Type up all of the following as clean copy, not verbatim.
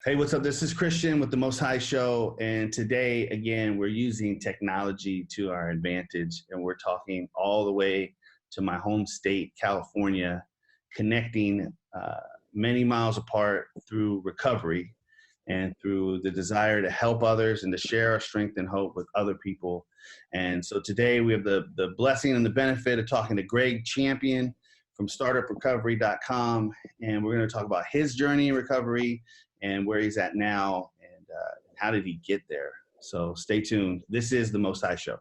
Hey, what's up? This is Christian with the Most High Show. And today, again, we're using technology to our advantage. And we're talking all the way to my home state, California, connecting many miles apart through recovery and through the desire to help others and to share our strength and hope with other people. And so today we have the blessing and the benefit of talking to Gregg Champion from startuprecovery.com. And we're going to talk about his journey in recovery and where he's at now, and how did he get there. So stay tuned. This is the Most High Show.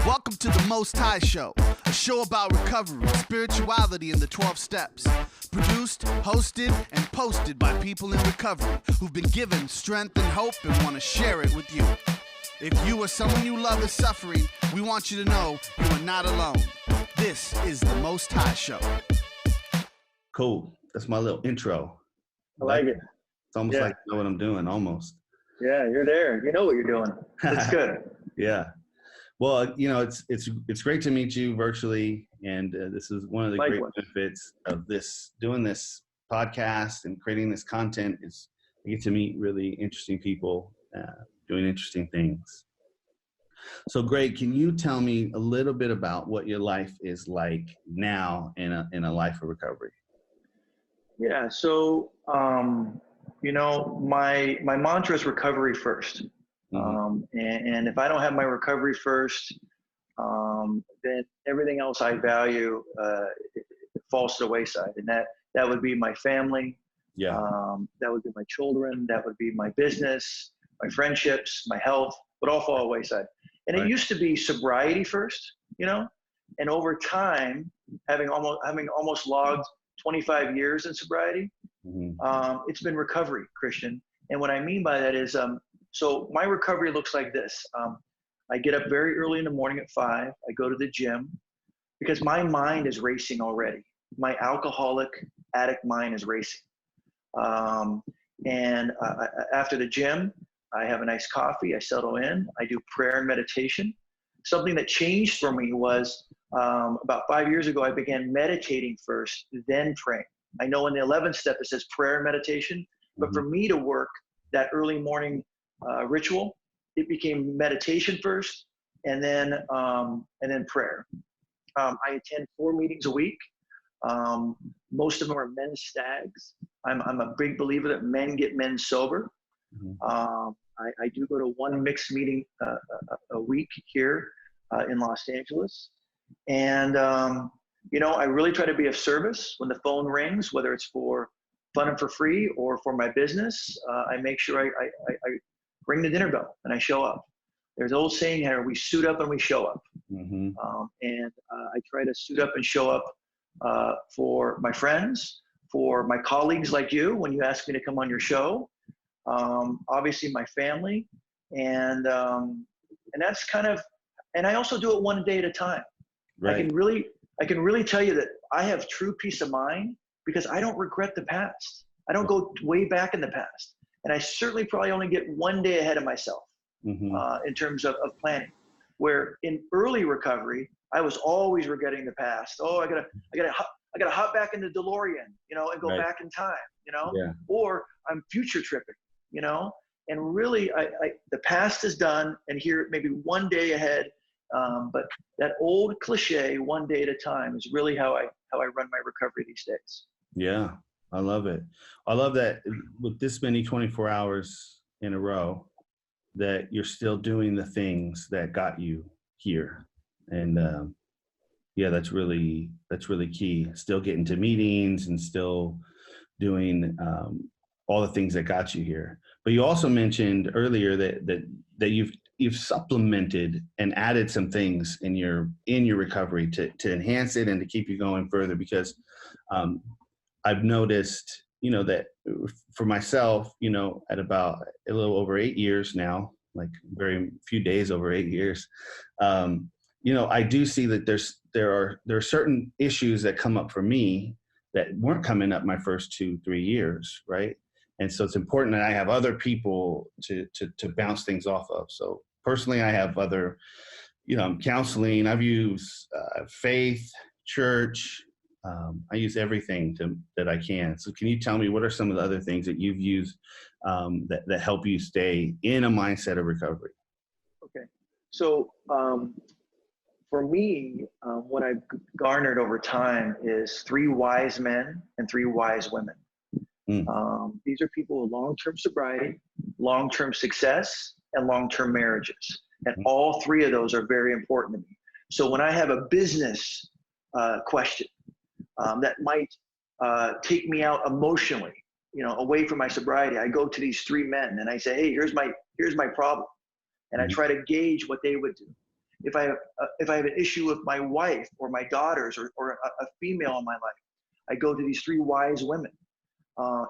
Welcome to the Most High Show, a show about recovery, spirituality, and the 12 steps. Produced, hosted, and posted by people in recovery who've been given strength and hope and want to share it with you. If you or someone you love is suffering, we want you to know you are not alone. This is the Most High Show. Cool. That's my little intro. I like it. It's almost like I know what I'm doing, almost. Yeah, you're there. You know what you're doing. It's good. Yeah. Well, you know, it's great to meet you virtually, and this is one of the great benefits of doing this podcast and creating this content is I get to meet really interesting people doing interesting things. So, Gregg, can you tell me a little bit about what your life is like now in a life of recovery? Yeah. So, you know, my mantra is recovery first. And if I don't have my recovery first, then everything else I value falls to the wayside. And that would be my family. Yeah. That would be my children. That would be my business, my friendships, my health, would all fall to the wayside. And It used to be sobriety first, you know, and over time, having almost logged 25 years in sobriety, it's been recovery, Christian. And what I mean by that is, so my recovery looks like this. I get up very early in the morning at 5. I go to the gym because my mind is racing already. My alcoholic addict mind is racing. After the gym, I have a nice coffee. I settle in. I do prayer and meditation. Something that changed for me was about 5 years ago, I began meditating first, then praying. I know in the 11th step, it says prayer and meditation, but for me to work that early morning ritual, it became meditation first, and then prayer. I attend 4 meetings a week. Most of them are men's stags. I'm a big believer that men get men sober. I do go to 1 mixed meeting a week here in Los Angeles. And, you know, I really try to be of service when the phone rings, whether it's for fun and for free or for my business. I make sure I ring the dinner bell and I show up. There's an old saying here, we suit up and we show up. I try to suit up and show up for my friends, for my colleagues like you when you ask me to come on your show, obviously my family, and that's kind of, and I also do it one day at a time. Right. I can really tell you that I have true peace of mind because I don't regret the past. I don't go way back in the past. And I certainly probably only get 1 day ahead of myself in terms of planning. Where in early recovery, I was always regretting the past. Oh, I gotta hop back in the DeLorean, you know, and go back in time, you know, or I'm future tripping, you know, and really the past is done and here maybe 1 day ahead. But that old cliche, 1 day at a time, is really how I run my recovery these days. Yeah, I love it. I love that with this many 24 hours in a row, that you're still doing the things that got you here. And that's really key. Still getting to meetings and still doing all the things that got you here. But you also mentioned earlier that you've supplemented and added some things in your recovery to enhance it and to keep you going further, because I've noticed, you know, that for myself, you know, at about a little over 8 years now, like very few days over 8 years, you know, I do see that there are certain issues that come up for me that weren't coming up my first 2-3 years, right? And so it's important that I have other people to bounce things off of. So personally, I have other, you know, counseling. I've used faith, church, I use everything that I can. So can you tell me what are some of the other things that you've used that help you stay in a mindset of recovery? Okay. So for me, what I've garnered over time is 3 wise men and 3 wise women. These are people with long-term sobriety, long-term success, and long-term marriages. And all 3 of those are very important to me. So when I have a business question that might take me out emotionally, away from my sobriety, I go to these 3 men and I say, hey, here's my problem. And I try to gauge what they would do. If I have an issue with my wife or my daughters or a female in my life, I go to these 3 wise women.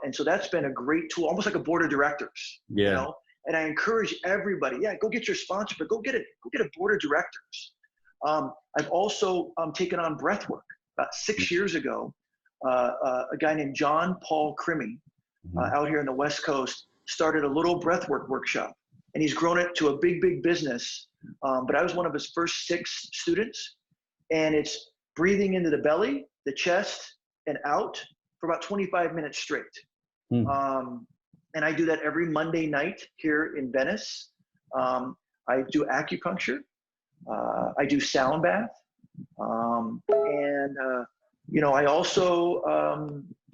And so that's been a great tool, almost like a board of directors. Yeah. And I encourage everybody, go get your sponsor, but go get a board of directors. I've also taken on breath work. About 6 years ago, a guy named John Paul Crimmy out here on the West Coast started a little breath work workshop, and he's grown it to a big business. But I was one of his first 6 students, and it's breathing into the belly, the chest, and out for about 25 minutes straight. And I do that every Monday night here in Venice. I do acupuncture. I do sound bath. I also,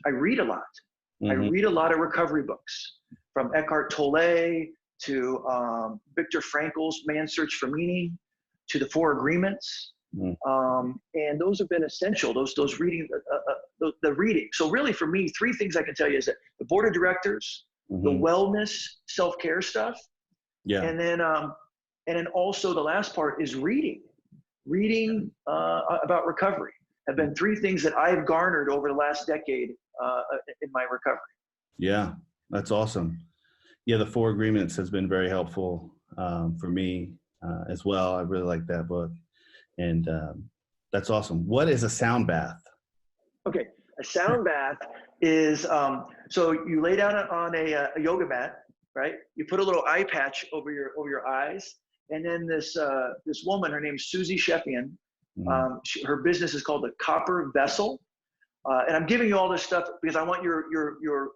I read a lot. I read a lot of recovery books, from Eckhart Tolle to Viktor Frankl's Man's Search for Meaning, to the 4 Agreements. And those have been essential, those reading, the reading. So really for me, 3 things I can tell you is that the board of directors, the wellness, self-care stuff. And then also the last part is reading about recovery have been 3 things that I've garnered over the last decade in my recovery. Yeah, that's awesome. Yeah, the 4 Agreements has been very helpful for me as well. I really like that book. And that's awesome. What is a sound bath? Okay, a sound bath is, so you lay down on a yoga mat, right? You put a little eye patch over your eyes. And then this woman, her name's Susie Champion, her business is called the Copper Vessel. And I'm giving you all this stuff because I want your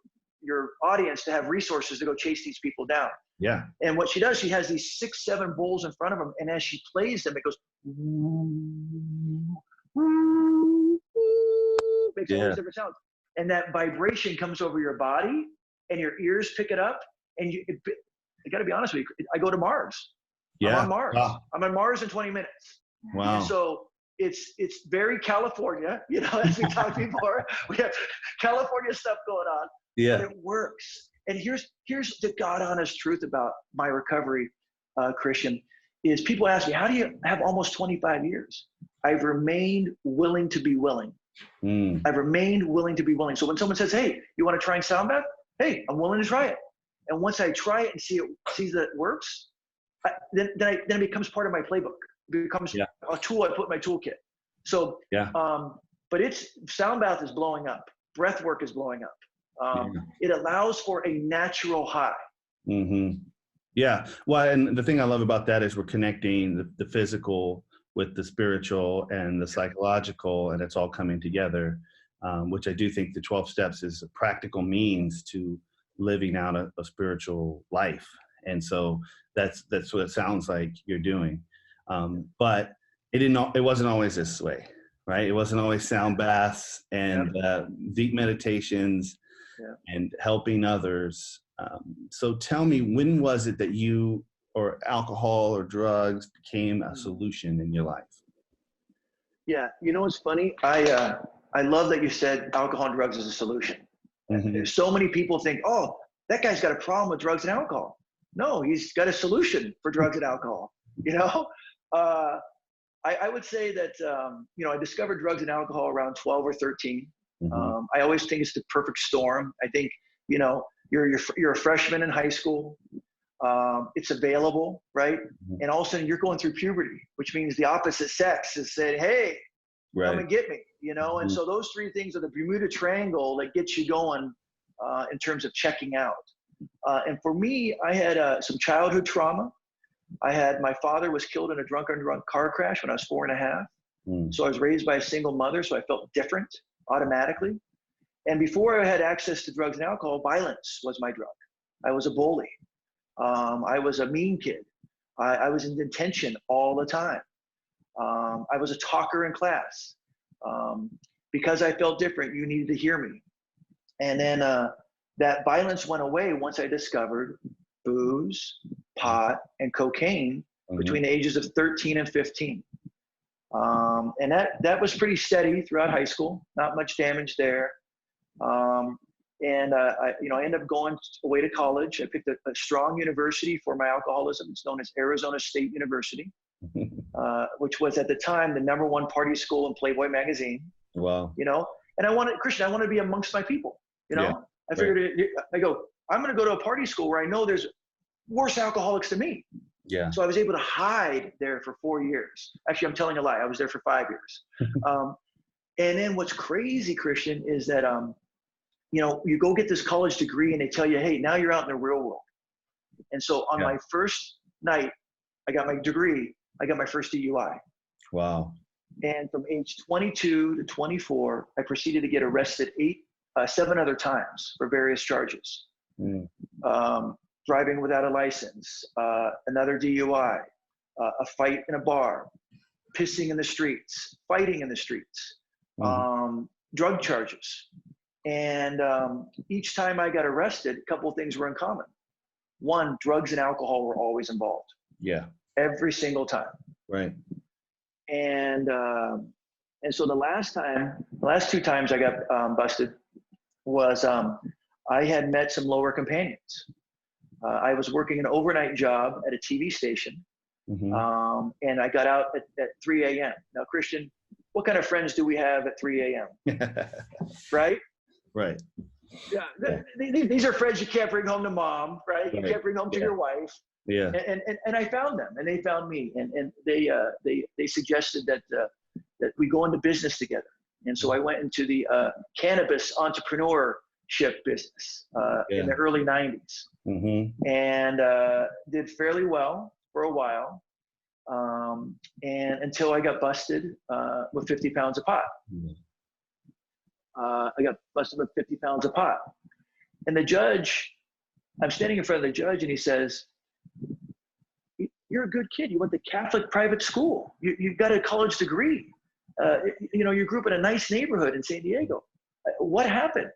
audience to have resources to go chase these people down. Yeah. And what she does, she has these 6-7 bowls in front of them, and as she plays them, it goes makes all these different sounds, and that vibration comes over your body, and your ears pick it up. And I got to be honest with you, I go to Mars. I'm on Mars. Wow. I'm on Mars in 20 minutes. Wow. And so it's very California, as we talk before. We have California stuff going on. Yeah. But it works. And here's the God honest truth about my recovery, Christian, is people ask me, how do you have almost 25 years? I've remained willing to be willing. I've remained willing to be willing. So when someone says, hey, you want to try and sound bath? Hey, I'm willing to try it. And once I try it and see that it works, then it becomes part of my playbook. It becomes a tool I put in my toolkit. So, but sound bath is blowing up. Breath work is blowing up. It allows for a natural high. Yeah. Well, and the thing I love about that is we're connecting the physical with the spiritual and the psychological, and it's all coming together, which I do think the 12 steps is a practical means to living out a spiritual life. And so that's what it sounds like you're doing. But it wasn't always this way, right? It wasn't always sound baths and deep meditations and helping others. So tell me, when was it that you or alcohol or drugs became a solution in your life? Yeah, what's funny? I love that you said alcohol and drugs is a solution. So many people think, oh, that guy's got a problem with drugs and alcohol. No, he's got a solution for drugs and alcohol. I would say that, I discovered drugs and alcohol around 12 or 13. I always think it's the perfect storm. I think, you're a freshman in high school. It's available, right? And all of a sudden you're going through puberty, which means the opposite sex is saying, hey, come and get me, And so those 3 things are the Bermuda Triangle that gets you going in terms of checking out. And for me, I had some childhood trauma. My father was killed in a drunk car crash when I was 4.5. So I was raised by a single mother, so I felt different. automatically. And before I had access to drugs and alcohol, violence was my drug. I was a bully. I was a mean kid. I was in detention all the time. I was a talker in class. Because I felt different, you needed to hear me. And then that violence went away once I discovered booze, pot, and cocaine between the ages of 13 and 15. And that was pretty steady throughout high school, not much damage there. I ended up going away to college. I picked a strong university for my alcoholism. It's known as Arizona State University, which was at the time the #1 party school in Playboy magazine. Wow. You know, and I wanted to be amongst my people. You know, Yeah, I figured I go, I'm going to go to a party school where I know there's worse alcoholics than me. Yeah. So I was able to hide there for 4 years. Actually, I'm telling a lie. I was there for 5 years. And then what's crazy, Christian, is that, you go get this college degree and they tell you, hey, now you're out in the real world. And so on my first night, I got my degree. I got my first DUI. Wow. And from age 22 to 24, I proceeded to get arrested 7 other times for various charges. Driving without a license, another DUI, a fight in a bar, pissing in the streets, fighting in the streets, drug charges. And each time I got arrested, a couple of things were in common. One, drugs and alcohol were always involved. Yeah. Every single time. Right. And so the last 2 times I got busted was I had met some lower companions. I was working an overnight job at a TV station, and I got out at 3 a.m. Now, Christian, what kind of friends do we have at 3 a.m.? Right? Right. Yeah. These are friends you can't bring home to mom, right? You can't bring home to your wife. Yeah. And I found them, and they found me, and they suggested that we go into business together. And so I went into the cannabis entrepreneurship business in the early 90s, and did fairly well for a while, and until I got busted with 50 pounds of pot. I got busted with 50 pounds of pot. And the judge, I'm standing in front of the judge, and he says, you're a good kid. You went to Catholic private school. You got a college degree. You grew up in a nice neighborhood in San Diego. What happened?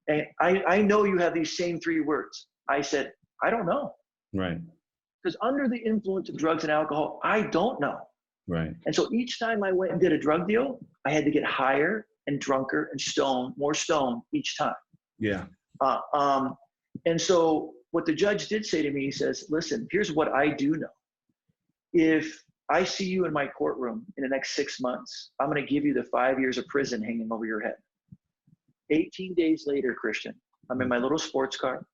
And I know you have these same 3 words. I said, I don't know. Right. Because under the influence of drugs and alcohol, I don't know. Right. And so each time I went and did a drug deal, I had to get higher and drunker and more stoned each time. Yeah. And so what the judge did say to me, he says, listen, here's what I do know. If I see you in my courtroom in the next 6 months, I'm going to give you the 5 years of prison hanging over your head. 18 days later, Christian, I'm in my little sports car.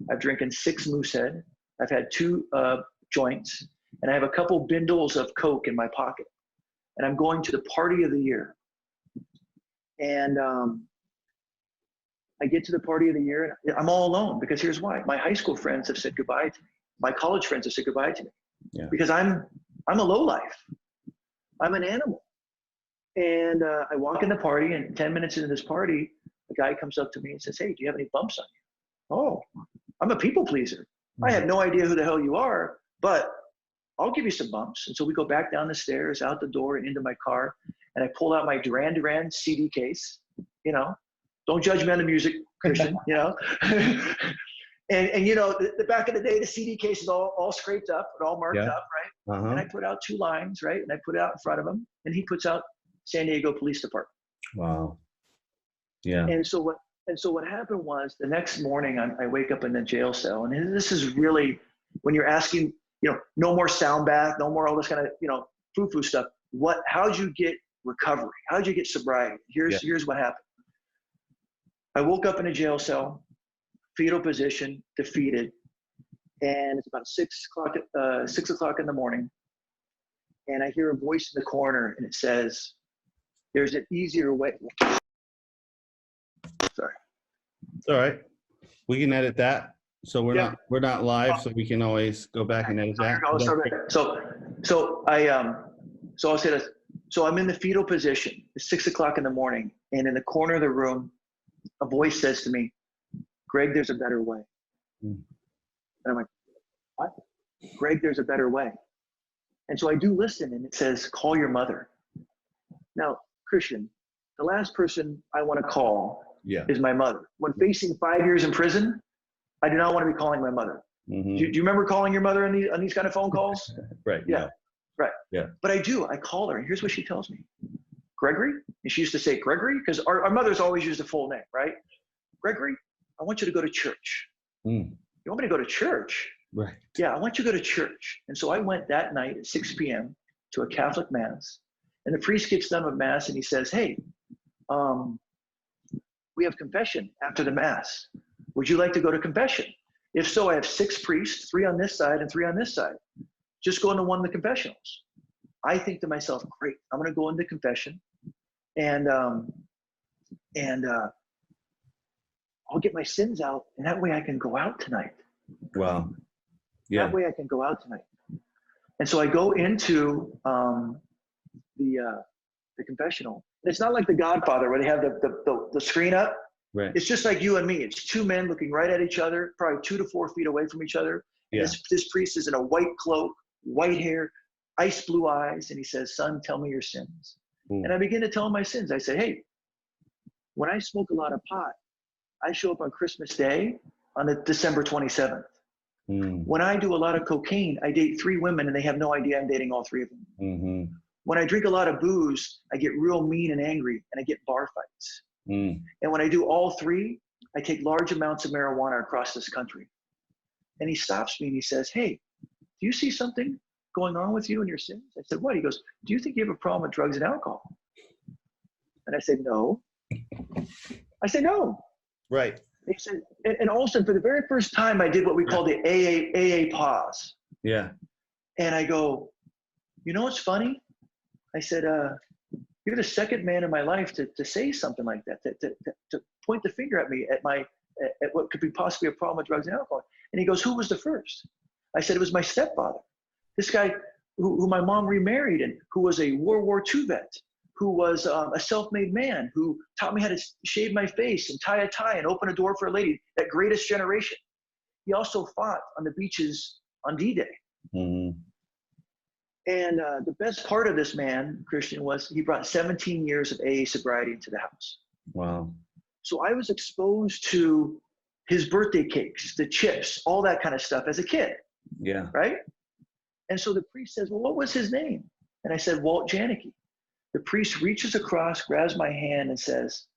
I've drinking 6 Moosehead. I've had 2 joints, and I have a couple bindles of Coke in my pocket. And I'm going to the party of the year. And I get to the party of the year, and I'm all alone, because here's why. My high school friends have said goodbye to me. My college friends have said goodbye to me. Yeah. Because I'm a lowlife. I'm an animal. And I walk in the party, and 10 minutes into this party, a guy comes up to me and says, hey, do you have any bumps on you? Oh, I'm a people pleaser. I have no idea who the hell you are, but I'll give you some bumps. And so we go back down the stairs, out the door, and into my car. And I pulled out my Duran Duran CD case. Don't judge me on the music, Christian, And the back of the day, the CD case is all scraped up and all marked up, right? And I put out 2 lines, right? And I put it out in front of him, and he puts out San Diego Police Department. Wow. Yeah. And so what happened was, the next morning I wake up in the jail cell, and this is really when you're asking, no more sound bath, no more all this kind of, foo-foo stuff. How'd you get recovery? How'd you get sobriety? Here's what happened. I woke up in a jail cell, fetal position, defeated, and it's about 6 o'clock in the morning, and I hear a voice in the corner, and it says, "There's an easier way." Sorry. It's all right. We can edit that. So we're not live, so we can always go back and edit that. So I'll say this. So I'm in the fetal position. It's 6 o'clock in the morning. And in the corner of the room, a voice says to me, Gregg, there's a better way. And I'm like, what? Gregg, there's a better way. And so I do listen, and it says, call your mother. Now, Christian, the last person I want to call is my mother. When facing 5 years in prison, I do not want to be calling my mother. Mm-hmm. Do you remember calling your mother on these kind of phone calls? Right. Yeah. Right. Yeah. But I do. I call her, and here's what she tells me. Gregory, and she used to say Gregory, because our mothers always used a full name, right? Gregory, I want you to go to church. You want me to go to church? Right. Yeah, I want you to go to church. And so I went that night at 6 p.m. to a Catholic mass, and the priest gets done with mass, and he says, hey, we have confession after the mass. Would you like to go to confession? If so, I have 6 priests, 3 on this side and 3 on this side. Just go into one of the confessionals. I think to myself, great, I'm going to go into confession, and I'll get my sins out, and that way I can go out tonight. Wow. Yeah. That way I can go out tonight. And so I go into the confessional. It's not like The Godfather where they have the screen up. Right. It's just like you and me. It's 2 men looking right at each other, probably 2 to 4 feet away from each other. Yeah. This priest is in a white cloak, white hair, ice blue eyes, and he says, son, tell me your sins. And I begin to tell him my sins. I say, hey, when I smoke a lot of pot, I show up on Christmas Day on the December 27th. When I do a lot of cocaine, I date 3 women, and they have no idea I'm dating all 3 of them. When I drink a lot of booze, I get real mean and angry, and I get bar fights. And when I do all 3, I take large amounts of marijuana across this country. And he stops me and he says, hey, do you see something going on with you and your sins? I said, what? He goes, do you think you have a problem with drugs and alcohol? And I said, no. I said, no. Right. He said, and also for the very first time, I did what we call the AA pause. Yeah. And I go, you know what's funny? I said, you're the second man in my life to say something like that, to point the finger at me at what could be possibly a problem with drugs and alcohol. And he goes, who was the first? I said, it was my stepfather. This guy who my mom remarried, and who was a World War II vet, who was a self-made man, who taught me how to shave my face and tie a tie and open a door for a lady, that greatest generation. He also fought on the beaches on D-Day. And the best part of this man, Christian, was he brought 17 years of AA sobriety into the house. Wow. So I was exposed to his birthday cakes, the chips, all that kind of stuff as a kid. Yeah. Right? And so the priest says, well, what was his name? And I said, Walt Janicki. The priest reaches across, grabs my hand, and says,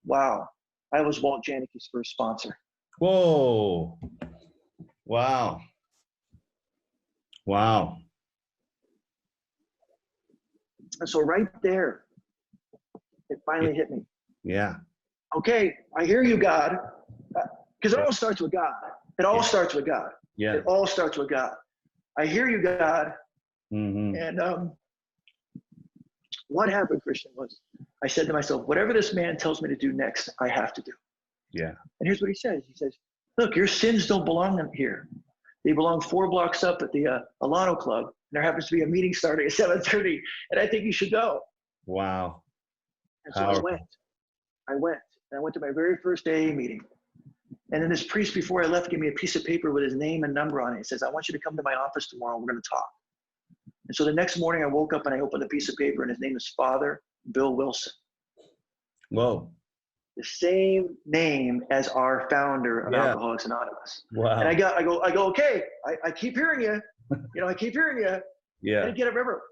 wow, I was Walt Janicki's first sponsor. Whoa. Wow. Wow. And so right there, it finally hit me. Yeah. Okay, I hear you, God. Because it all starts with God. It all starts with God. Yeah. It all starts with God. I hear you, God. And what happened, Christian, was I said to myself, whatever this man tells me to do next, I have to do. Yeah. And here's what he says. He says, look, your sins don't belong here. They belong 4 blocks up at the Alano Club. And there happens to be a meeting starting at 7:30, and I think you should go. Wow. And so I went. And I went to my very first AA meeting. And then this priest, before I left, gave me a piece of paper with his name and number on it. He says, I want you to come to my office tomorrow. We're going to talk. And so the next morning I woke up and I opened the piece of paper, and his name is Father Bill Wilson. Whoa. The same name as our founder of Alcoholics Anonymous. Wow. And I go, okay, I keep hearing you. I keep hearing you. Yeah. And remember,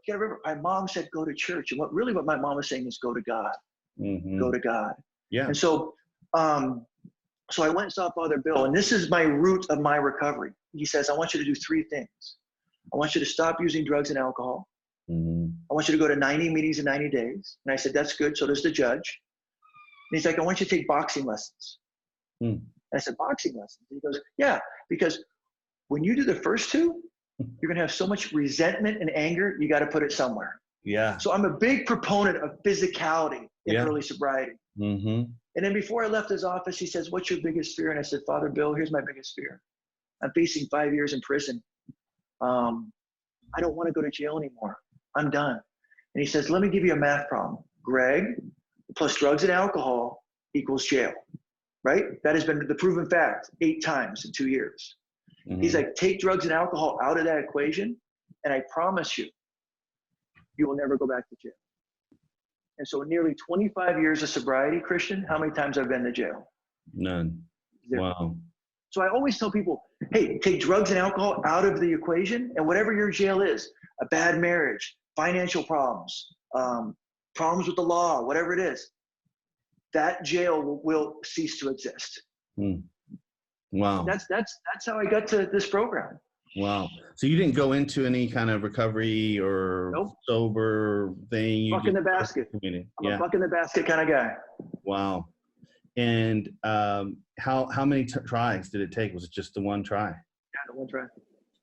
my mom said, go to church. And what my mom was saying is go to God. Go to God. Yeah. And so, so I went and saw Father Bill, and this is my root of my recovery. He says, I want you to do 3 things. I want you to stop using drugs and alcohol. I want you to go to 90 meetings in 90 days. And I said, that's good. So does the judge. And he's like, I want you to take boxing lessons. And I said, boxing lessons? And he goes, yeah, because when you do the first 2, you're going to have so much resentment and anger, you got to put it somewhere. Yeah. So I'm a big proponent of physicality in early sobriety. And then before I left his office, he says, what's your biggest fear? And I said, Father Bill, here's my biggest fear. I'm facing 5 years in prison. I don't want to go to jail anymore. I'm done. And he says, let me give you a math problem. Gregg plus drugs and alcohol equals jail, right? That has been the proven fact 8 times in 2 years. Mm-hmm. He's like, take drugs and alcohol out of that equation, and I promise you, you will never go back to jail. And so nearly 25 years of sobriety, Christian, how many times I've been to jail? None. 0. Wow. So I always tell people, hey, take drugs and alcohol out of the equation, and whatever your jail is, a bad marriage, financial problems, problems with the law, whatever it is, that jail will cease to exist. Wow. That's how I got to this program. Wow. So you didn't go into any kind of recovery or Nope. sober thing? Buck in the basket. I'm a buck in the basket kind of guy. Wow. And how many tries did it take? Was it just the one try? Yeah, the one try.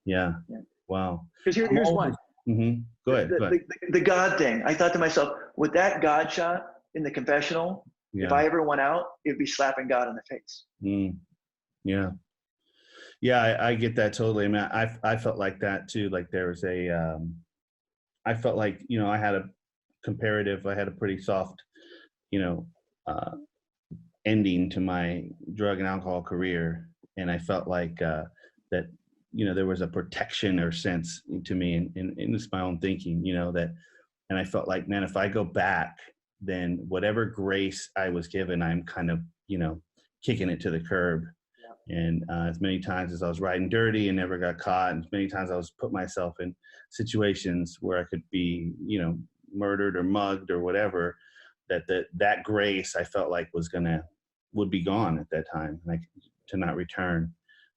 Yeah. Yeah. Wow. Because here's why. Mm-hmm. Go ahead. The God thing. I thought to myself, with that God shot in the confessional, if I ever went out, it'd be slapping God in the face. Yeah. Yeah, I get that totally. I mean, I felt like that too. Like there was I felt like, I had a pretty soft, ending to my drug and alcohol career. And I felt like that, there was a protection or sense to me in this my own thinking, and I felt like, man, if I go back, then whatever grace I was given, I'm kind of, kicking it to the curb. And as many times as I was riding dirty and never got caught, and as many times I was put myself in situations where I could be, murdered or mugged or whatever, that grace I felt like would be gone at that time, like to not return.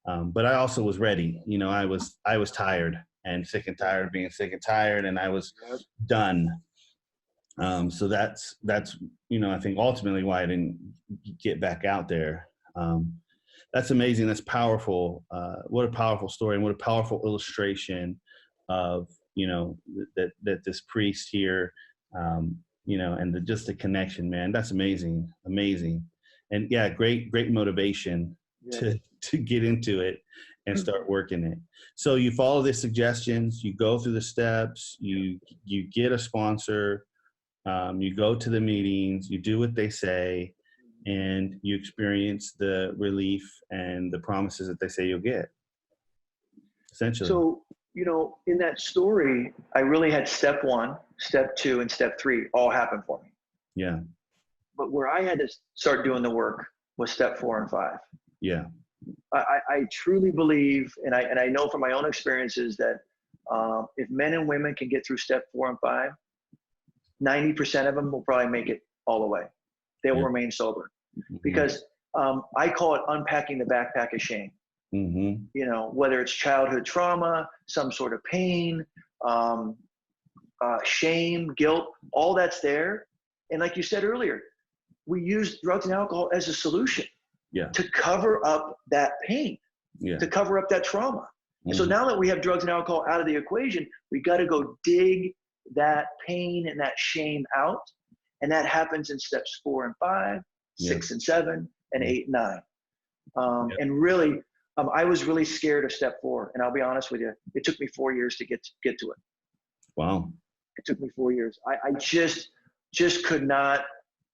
But I also was ready. I was tired and sick and tired of being sick and tired, and I was done. So that's I think ultimately why I didn't get back out there. That's amazing. That's powerful. What a powerful story, and what a powerful illustration of that this priest here, and just the connection, man. That's amazing, and yeah, great motivation to get into it and start working it. So you follow the suggestions, you go through the steps, you get a sponsor, you go to the meetings, you do what they say, and you experience the relief and the promises that they say you'll get, essentially. So, in that story, I really had step 1, step 2, and step 3 all happen for me. Yeah. But where I had to start doing the work was step 4 and 5. Yeah. I truly believe, and I know from my own experiences that if men and women can get through step 4 and 5, 90% of them will probably make it all the way. They will remain sober. Mm-hmm. Because I call it unpacking the backpack of shame. Mm-hmm. Whether it's childhood trauma, some sort of pain, shame, guilt, all that's there. And like you said earlier, we use drugs and alcohol as a solution to cover up that pain, to cover up that trauma. Mm-hmm. And so now that we have drugs and alcohol out of the equation, we got to go dig that pain and that shame out. And that happens in steps 4 and 5, 6 and 7, and 8 and 9. And really, I was really scared of step 4. And I'll be honest with you, it took me 4 years to get to it. Wow. It took me 4 years. I just could not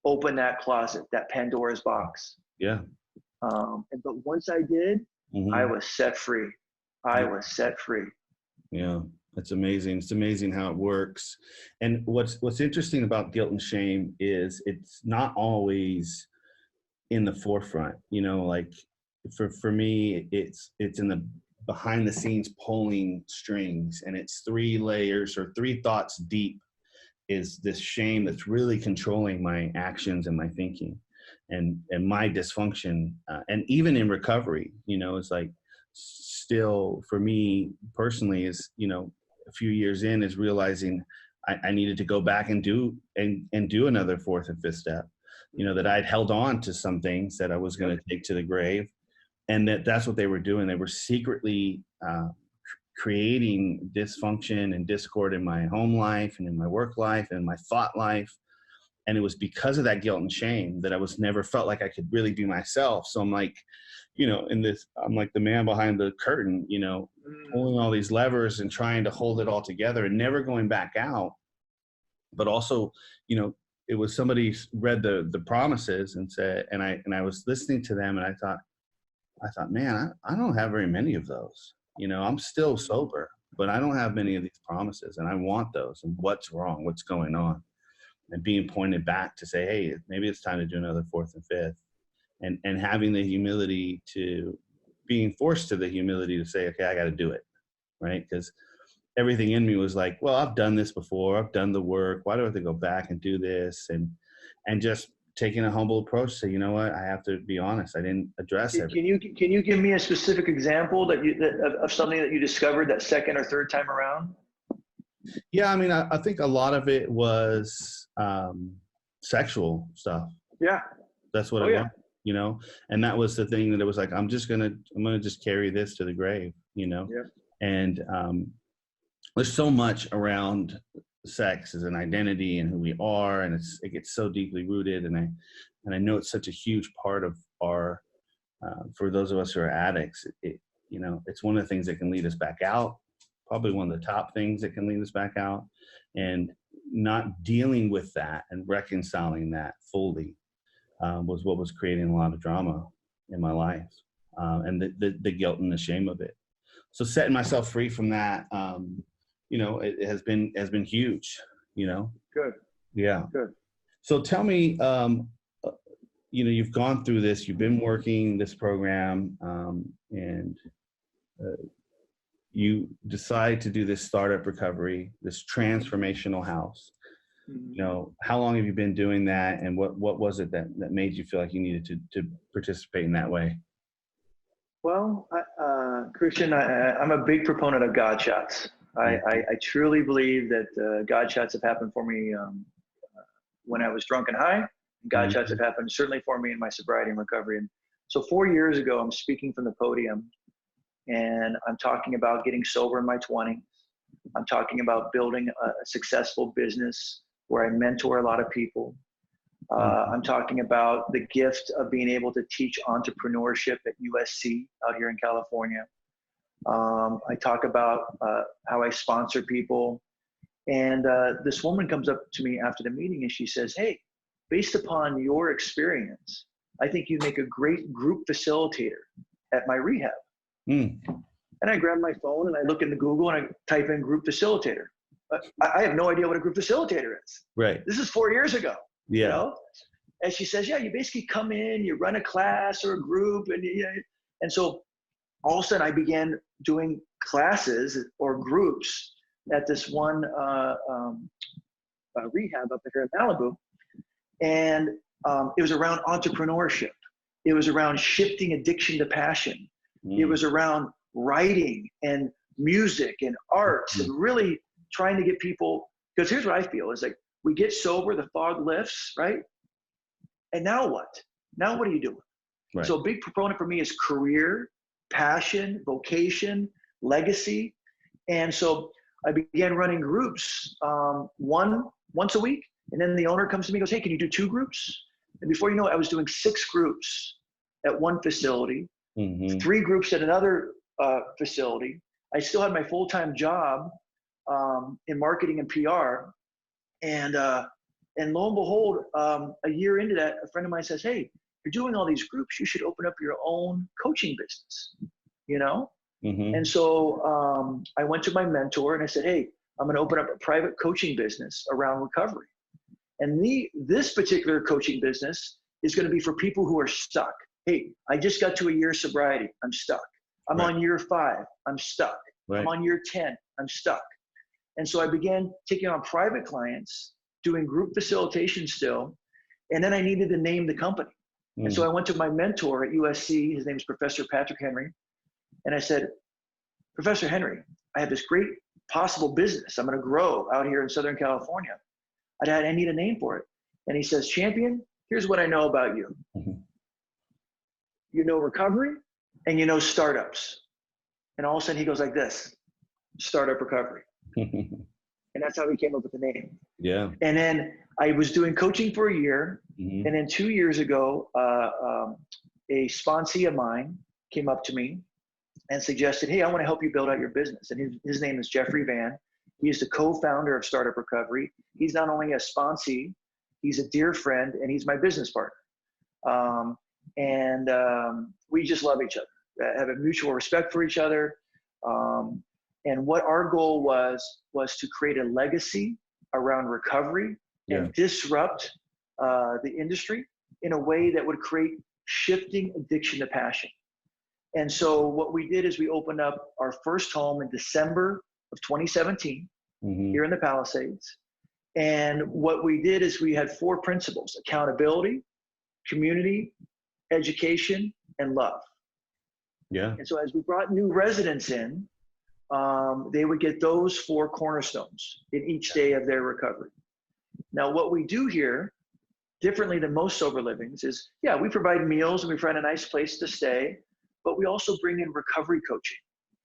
open that closet, that Pandora's box. Yeah. But once I did, I was set free. I was set free. Yeah. That's amazing. It's amazing how it works. And what's interesting about guilt and shame is it's not always in the forefront. Like for me, it's in the behind the scenes pulling strings, and it's 3 layers or 3 thoughts deep is this shame that's really controlling my actions and my thinking and my dysfunction. And even in recovery, it's like still for me personally is, a few years in is realizing I needed to go back and do another 4th and 5th step, that I'd held on to some things that I was going to take to the grave, and that's what they were doing. They were secretly creating dysfunction and discord in my home life and in my work life and my thought life. And it was because of that guilt and shame that I never felt like I could really be myself. So I'm like, I'm like the man behind the curtain, pulling all these levers and trying to hold it all together and never going back out but also, it was somebody read the promises and said, and I was listening to them, and I thought, man, I don't have very many of those. I'm still sober, but I don't have many of these promises, and I want those. And what's wrong? What's going on? And being pointed back to say, hey, maybe it's time to do another fourth and fifth, and having the humility being forced to the humility to say, okay, I got to do it, right? Because everything in me was like, well, I've done this before. I've done the work. Why do I have to go back and do this? And just taking a humble approach, say, you know what, I have to be honest. I didn't address everything. Can you give me a specific example of something that you discovered that second or third time around? Yeah, I mean, I think a lot of it was sexual stuff. Yeah, that's what I want, and that was the thing that it was like, I'm gonna just carry this to the grave, Yeah. And there's so much around sex as an identity and who we are, and it gets so deeply rooted, and I know it's such a huge part of our for those of us who are addicts. It's one of the things that can lead us back out, probably one of the top things that can lead us back out, and not dealing with that and reconciling that fully was what was creating a lot of drama in my life, and the guilt and the shame of it. So setting myself free from that, it has been huge, Good. Yeah. Good. So tell me, you've gone through this, you've been working this program, and you decide to do this startup recovery, this transformational house. Mm-hmm. How long have you been doing that, and what was it that made you feel like you needed to participate in that way? Well, Christian, I'm a big proponent of God shots. I truly believe that God shots have happened for me when I was drunk and high. God shots have happened certainly for me in my sobriety and recovery. And so 4 years ago, I'm speaking from the podium, and I'm talking about getting sober in my 20s. I'm talking about building a successful business where I mentor a lot of people. I'm talking about the gift of being able to teach entrepreneurship at USC out here in California. I talk about how I sponsor people. And this woman comes up to me after the meeting and she says, hey, based upon your experience, I think you make a great group facilitator at my rehab. And I grab my phone and I look into Google and I type in group facilitator. I have no idea what a group facilitator is. Right. This is 4 years ago. Yeah. And she says, yeah, you basically come in, you run a class or a group. And so all of a sudden I began doing classes or groups at this one rehab up here in Malibu. And it was around entrepreneurship. It was around shifting addiction to passion. It was around writing and music and arts and really trying to get people, because here's what I feel is like, we get sober, the fog lifts, right? And now what? Now what are you doing? Right. So a big proponent for me is career, passion, vocation, legacy. And so I began running groups once a week. And then the owner comes to me and goes, hey, can you do 2 groups? And before you know it, I was doing 6 groups at one facility, 3 groups at another facility. I still had my full-time job in marketing and PR. And lo and behold, a year into that, a friend of mine says, hey, you're doing all these groups, you should open up your own coaching business, And so I went to my mentor and I said, hey, I'm going to open up a private coaching business around recovery. And this particular coaching business is going to be for people who are stuck. Hey, I just got to a year sobriety. I'm stuck. I'm on year 5. I'm stuck. I'm on year 10. I'm stuck. And so I began taking on private clients, doing group facilitation still. And then I needed to name the company. And so I went to my mentor at USC. His name is Professor Patrick Henry. And I said, Professor Henry, I have this great possible business I'm going to grow out here in Southern California. I need a name for it. And he says, Champion, here's what I know about you. You know recovery and you know startups. And all of a sudden he goes like this, Startup Recovery. And that's how he came up with the name. Yeah. And then I was doing coaching for a year. And then 2 years ago, a sponsee of mine came up to me and suggested, hey, I want to help you build out your business. And his name is Jeffrey Van. He is the co-founder of Startup Recovery. He's not only a sponsee, he's a dear friend, and he's my business partner. We just love each other, have a mutual respect for each other. And what our goal was to create a legacy around recovery and disrupt the industry in a way that would create shifting addiction to passion. And so what we did is we opened up our first home in December of 2017 here in the Palisades. And what we did is we had 4 principles: accountability, community, education, and love. Yeah. And so as we brought new residents in, they would get those 4 cornerstones in each day of their recovery. Now, what we do here, differently than most sober livings, is, we provide meals and we provide a nice place to stay, but we also bring in recovery coaching.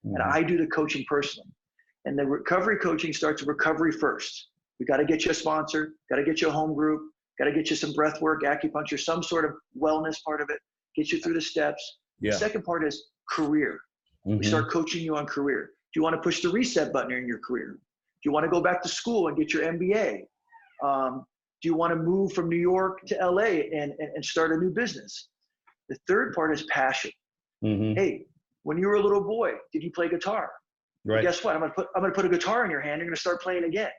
And I do the coaching personally. And the recovery coaching starts with recovery first. We got to get you a sponsor, got to get you a home group, got to get you some breath work, acupuncture, some sort of wellness part of it, get you through the steps. The second part is career. We start coaching you on career. Do you want to push the reset button in your career? Do you want to go back to school and get your MBA? Do you want to move from New York to LA and start a new business? The third part is passion. Hey, when you were a little boy, did you play guitar? Right. Well, guess what? I'm gonna put a guitar in your hand. You're gonna start playing again.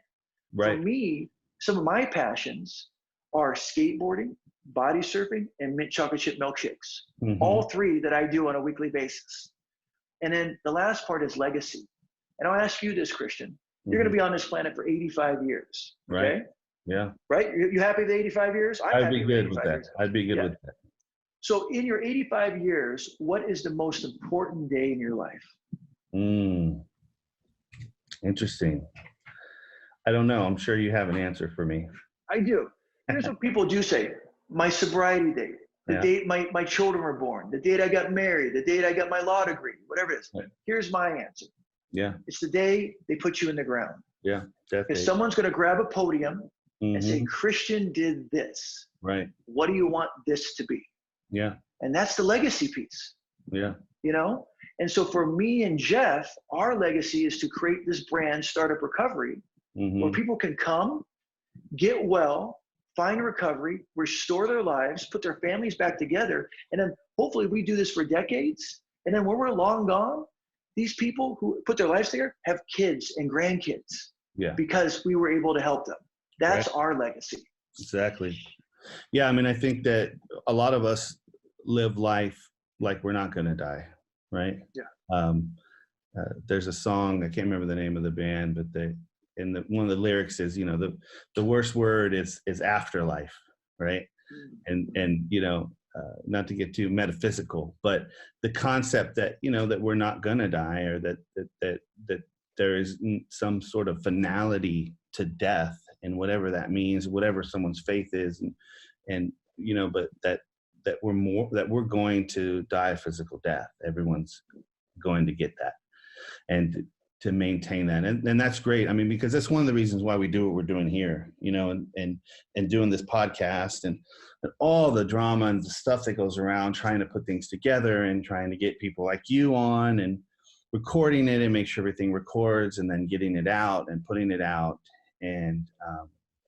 Right. For me, some of my passions are skateboarding, body surfing, and mint chocolate chip milkshakes. All 3 that I do on a weekly basis. And then the last part is legacy. And I'll ask you this, Christian. You're going to be on this planet for 85 years. Okay? Right. Yeah. Right? You happy with 85 years? I'd be good with that. I'd be good with that. So in your 85 years, what is the most important day in your life? Interesting. I don't know. I'm sure you have an answer for me. I do. Here's what people do say. My sobriety date, the date my children were born, the date I got married, the date I got my law degree, whatever it is. Right. Here's my answer. Yeah. It's the day they put you in the ground. Yeah. Because someone's going to grab a podium and say, Christian did this. Right. What do you want this to be? Yeah. And that's the legacy piece. Yeah. You know? And so for me and Jeff, our legacy is to create this brand, Startup Recovery, where people can come, get well, find recovery, restore their lives, put their families back together. And then hopefully we do this for decades. And then when we're long gone, these people who put their lives together have kids and grandkids. Yeah. Because we were able to help them. That's our legacy. Exactly. Yeah. I mean, I think that a lot of us live life like we're not going to die. Right. Yeah. There's a song, I can't remember the name of the band, but one of the lyrics is, you know, the worst word is afterlife. Right. And, you know, not to get too metaphysical, but the concept that, you know, that we're not going to die, or that there is some sort of finality to death, and whatever that means, whatever someone's faith is. And, you know, but that we're going to die a physical death. Everyone's going to get that. And to maintain that. And that's great. I mean, because that's one of the reasons why we do what we're doing here, you know, and doing this podcast and all the drama and the stuff that goes around trying to put things together and trying to get people like you on and recording it and make sure everything records, and then getting it out and putting it out, and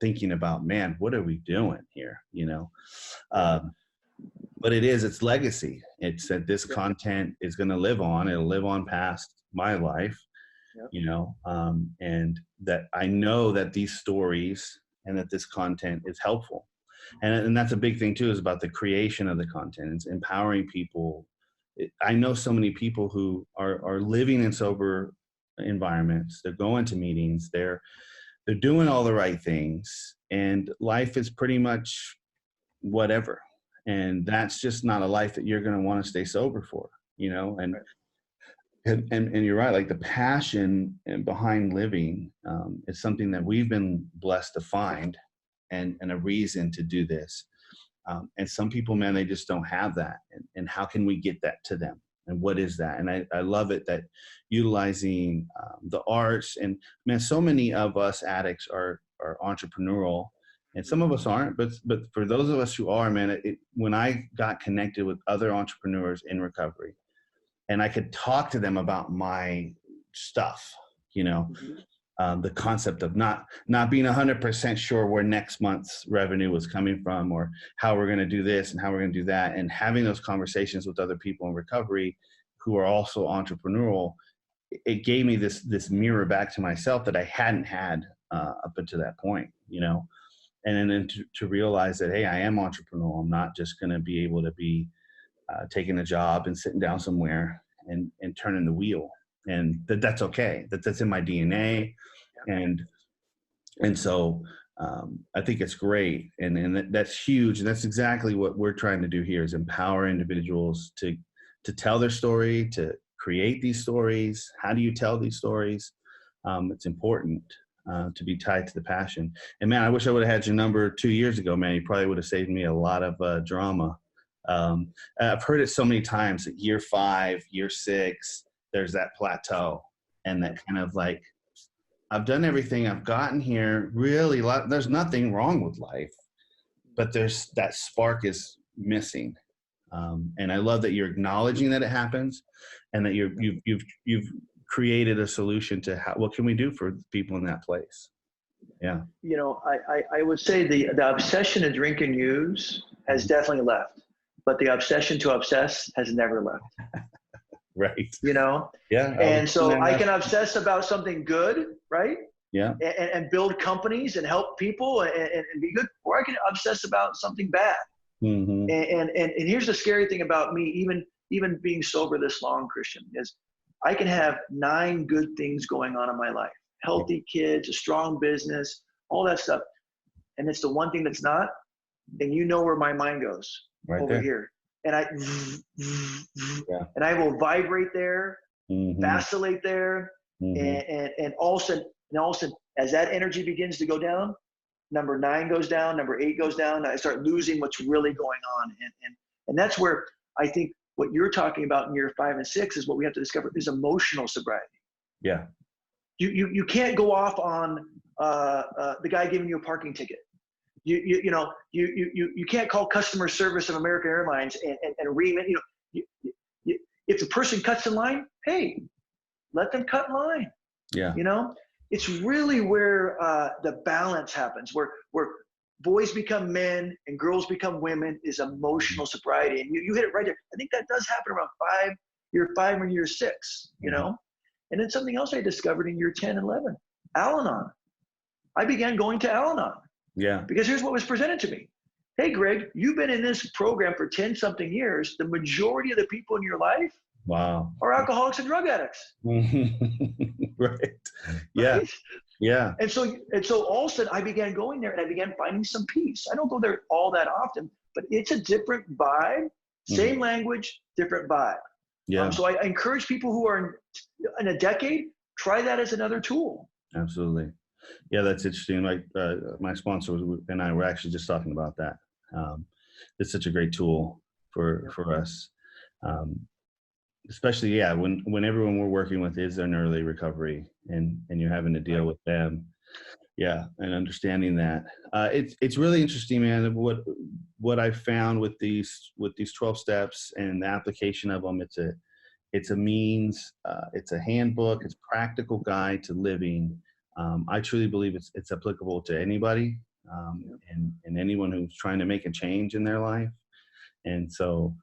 thinking about, man, what are we doing here? You know? But it's legacy. It's that this content is going to live on. It'll live on past my life. Yep. You know, and that I know that these stories and that this content is helpful. And that's a big thing too, is about the creation of the content. It's empowering people. I know so many people who are living in sober environments. They're going to meetings. They're doing all the right things, and life is pretty much whatever. And that's just not a life that you're going to want to stay sober for, you know, and you're right. Like the passion behind living is something that we've been blessed to find, and a reason to do this. And some people, man, they just don't have that. And how can we get that to them? And what is that? And I love it that utilizing the arts, and man, so many of us addicts are entrepreneurial, and some of us aren't, but for those of us who are, man, when I got connected with other entrepreneurs in recovery, and I could talk to them about my stuff, you know, the concept of not being 100% sure where next month's revenue was coming from, or how we're going to do this and how we're going to do that, and having those conversations with other people in recovery who are also entrepreneurial, it gave me this mirror back to myself that I hadn't had up until that point, you know. And then to realize that, hey, I am entrepreneurial. I'm not just going to be able to be taking a job and sitting down somewhere and turning the wheel, and that's okay. That's in my DNA, and so I think it's great, and that's huge, and that's exactly what we're trying to do here, is empower individuals to tell their story, to create these stories. How do you tell these stories? It's important to be tied to the passion. And man, I wish I would have had your number 2 years ago, man. You probably would have saved me a lot of drama. I've heard it so many times that year 5, year 6, there's that plateau, and that kind of like, I've done everything, I've gotten here, really, there's nothing wrong with life, but there's that spark is missing. And I love that you're acknowledging that it happens, and that you've created a solution to what can we do for people in that place. Yeah. You know, I would say the obsession to drink and use has definitely left, but the obsession to obsess has never left. Right. You know? Yeah. And so I can obsess about something good, right? Yeah. And build companies and help people and be good, or I can obsess about something bad. Mm-hmm. And here's the scary thing about me, even being sober this long, Christian, is I can have 9 good things going on in my life. Healthy kids, a strong business, all that stuff. And it's the one thing that's not, and you know where my mind goes, right over there. here. And and I will vibrate there, Mm-hmm. vacillate there, Mm-hmm. and all of a sudden, as that energy begins to go down, number 9 goes down, number 8 goes down, I start losing what's really going on. And that's where I think what you're talking about in year 5 and 6 is what we have to discover is emotional sobriety. Yeah. You can't go off on the guy giving you a parking ticket. You can't call customer service of American Airlines and if the person cuts in line, hey, let them cut in line. Yeah. You know, it's really where the balance happens, where boys become men and girls become women, is emotional sobriety. And you hit it right there. I think that does happen around year 5 or year 6, you know? And then something else I discovered in year 10 and 11, Al-Anon. I began going to Al-Anon. Yeah. Because here's what was presented to me. Hey, Greg, you've been in this program for 10 something years. The majority of the people in your life Wow. are alcoholics and drug addicts. Right. Yeah. Right? Yeah. And so all of a sudden I began going there and I began finding some peace. I don't go there all that often, but it's a different vibe, same language, different vibe. Yeah. So I encourage people who are in a decade, try that as another tool. Absolutely. Yeah, that's interesting. Like my sponsor and I were actually just talking about that. It's such a great tool for us, especially when everyone we're working with is in early recovery and you're having to deal with them. Yeah, and understanding that it's really interesting, man. What I found with these 12 steps and the application of them, it's a means, it's a handbook, it's a practical guide to living. I truly believe it's applicable to anybody and anyone who's trying to make a change in their life. And so,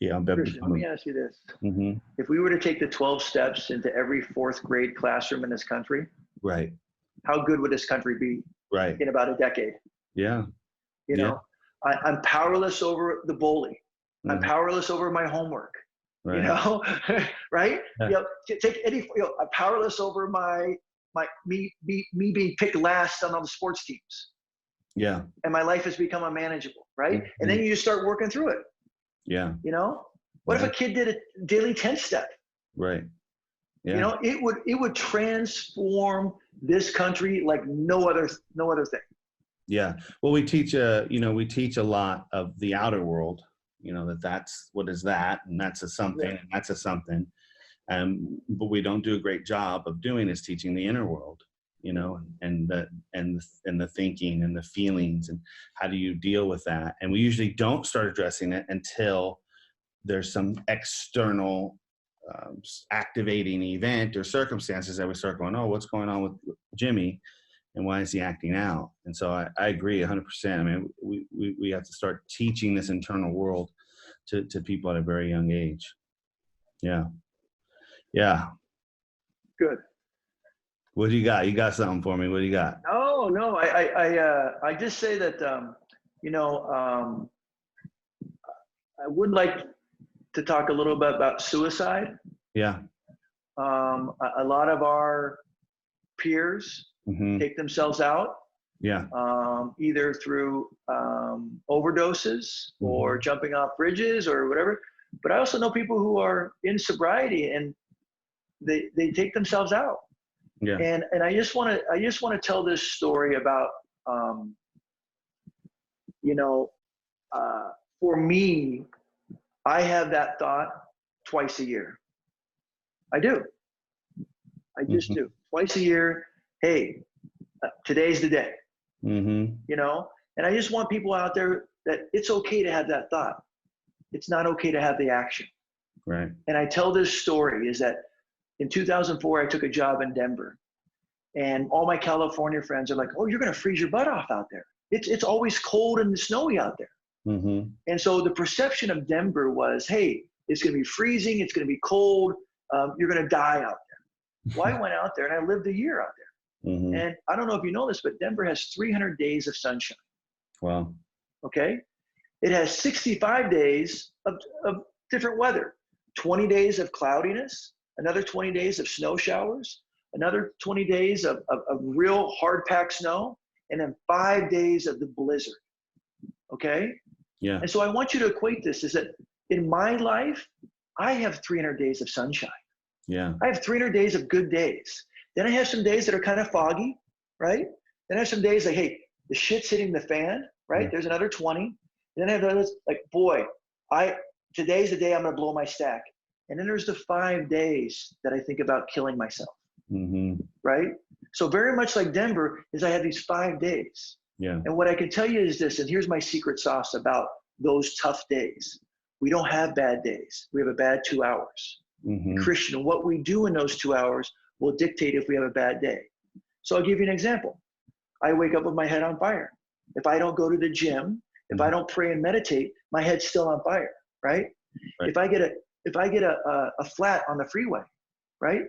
Christian, let me ask you this. Mm-hmm. If we were to take the 12 steps into every 4th grade classroom in this country, right, how good would this country be in about a decade? Yeah. You know, I'm powerless over the bully. Mm-hmm. I'm powerless over my homework. Right. You know, right? Yeah. Take any. I'm powerless over me being picked last on all the sports teams. Yeah. And my life has become unmanageable, right? Mm-hmm. And then you just start working through it. Yeah. You know, what if a kid did a daily 10 step? Right. Yeah. You know, it would transform this country like no other thing. Yeah. Well, we teach a lot of the outer world. You know, that's what is that, and that's a something, and that's a something. But we don't do a great job of doing is teaching the inner world, you know, and the thinking and the feelings and how do you deal with that. And we usually don't start addressing it until there's some external activating event or circumstances that we start going, oh, what's going on with Jimmy and why is he acting out? And so I agree 100%. I mean, we have to start teaching this internal world to people at a very young age. Yeah. Yeah. Good. What do you got? You got something for me? What do you got? No. I just say that, I would like to talk a little bit about suicide. Yeah. A lot of our peers take themselves out. Yeah. Either through overdoses or jumping off bridges or whatever. But I also know people who are in sobriety and they take themselves out. Yeah. And I just want to tell this story about for me, I have that thought twice a year. I do. I just do. Twice a year. Hey, today's the day. And I just want people out there that it's okay to have that thought. It's not okay to have the action. Right. And I tell this story is that in 2004, I took a job in Denver, and all my California friends are like, oh, you're going to freeze your butt off out there. It's always cold and snowy out there. And so the perception of Denver was, hey, it's going to be freezing. It's going to be cold. You're going to die out there. Well, I went out there and I lived a year out there. And I don't know if you know this, but Denver has 300 days of sunshine. Wow. Okay. It has 65 days of different weather, 20 days of cloudiness, another 20 days of snow showers, another 20 days of real hard packed snow, and then 5 days of the blizzard. Okay. Yeah. And so I want you to equate this is that in my life, I have 300 days of sunshine. Yeah. I have 300 days of good days. Then I have some days that are kind of foggy, right? Then I have some days like, hey, the shit's hitting the fan, right? Yeah. There's another 20. And then I have others like, boy, today's the day I'm going to blow my stack. And then there's the 5 days that I think about killing myself, right? So very much like Denver is I have these 5 days. Yeah. And what I can tell you is this, and here's my secret sauce about those tough days. We don't have bad days. We have a bad 2 hours. Christian, what we do in those 2 hours will dictate if we have a bad day. So I'll give you an example. I wake up with my head on fire. If I don't go to the gym, if I don't pray and meditate, my head's still on fire, right? If I get a flat on the freeway, right?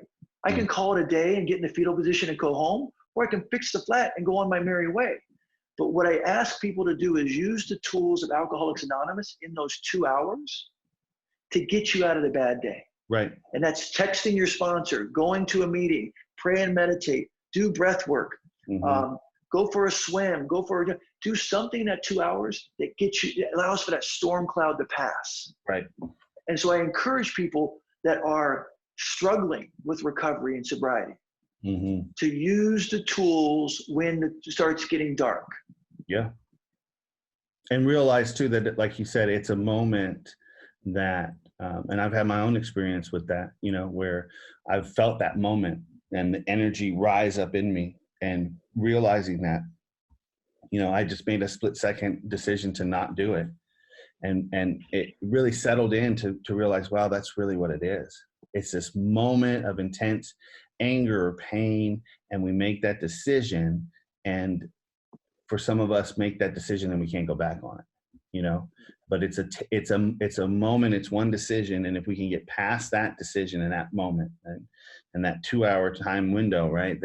I can call it a day and get in the fetal position and go home, or I can fix the flat and go on my merry way. But what I ask people to do is use the tools of Alcoholics Anonymous in those 2 hours to get you out of the bad day. Right. And that's texting your sponsor, going to a meeting, pray and meditate, do breath work, go for a swim, do something in that 2 hours that allows for that storm cloud to pass. Right. And so I encourage people that are struggling with recovery and sobriety to use the tools when it starts getting dark. Yeah. And realize too that, like you said, it's a moment that, and I've had my own experience with that, where I've felt that moment and the energy rise up in me, and realizing that, I just made a split-second decision to not do it. And it really settled in to realize, wow, that's really what it is. It's this moment of intense anger or pain, and we make that decision. And for some of us, make that decision and we can't go back on it, but it's a moment, it's one decision. And if we can get past that decision in that moment and that 2 hour time window, right,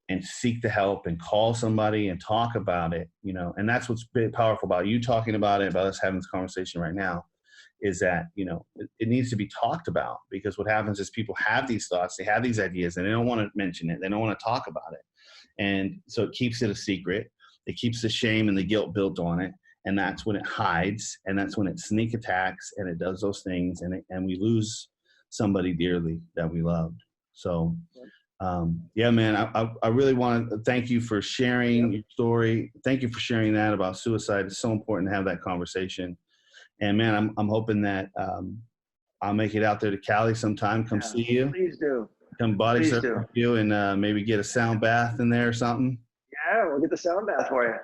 and seek the help and call somebody and talk about it, and that's what's been powerful about you talking about it, about us having this conversation right now, is that, it needs to be talked about, because what happens is people have these thoughts, they have these ideas, and they don't want to mention it. They don't want to talk about it. And so it keeps it a secret. It keeps the shame and the guilt built on it. And that's when it hides, and that's when it sneak attacks, and it does those things, and we lose somebody dearly that we loved. So, yeah, man, I really want to thank you for sharing your story. Thank you for sharing that about suicide. It's so important to have that conversation. And man, I'm hoping that I'll make it out there to Cali sometime. Come see you. Please do. Come body Please surf do. with you, and maybe get a sound bath in there or something. Yeah, we'll get the sound bath for you.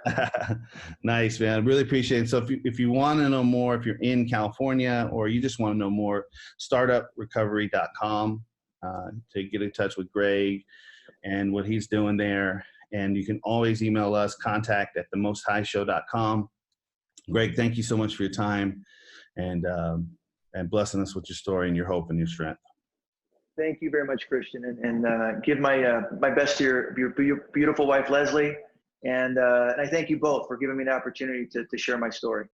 Nice, man. I really appreciate it. So if you want to know more, if you're in California or you just want to know more, startuprecovery.com to get in touch with Gregg and what he's doing there. And you can always email us, contact@themosthighshow.com. Gregg, thank you so much for your time and blessing us with your story and your hope and your strength. Thank you very much, Christian, and give my best to your beautiful wife, Leslie, and I thank you both for giving me the opportunity to share my story.